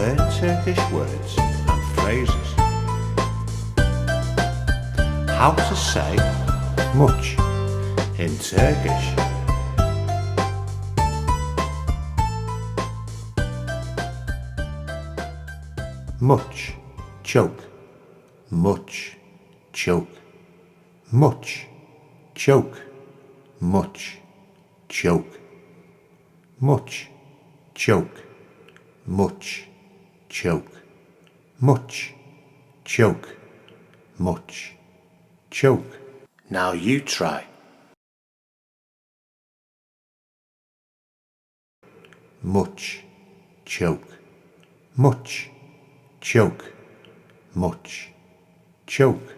learn Turkish words and phrases. How to say much in Turkish. Much, çok, much, çok, much, çok, much, çok, much, çok, much, çok, much, çok, much, çok. Now you try. Much, çok, much, çok, much, çok.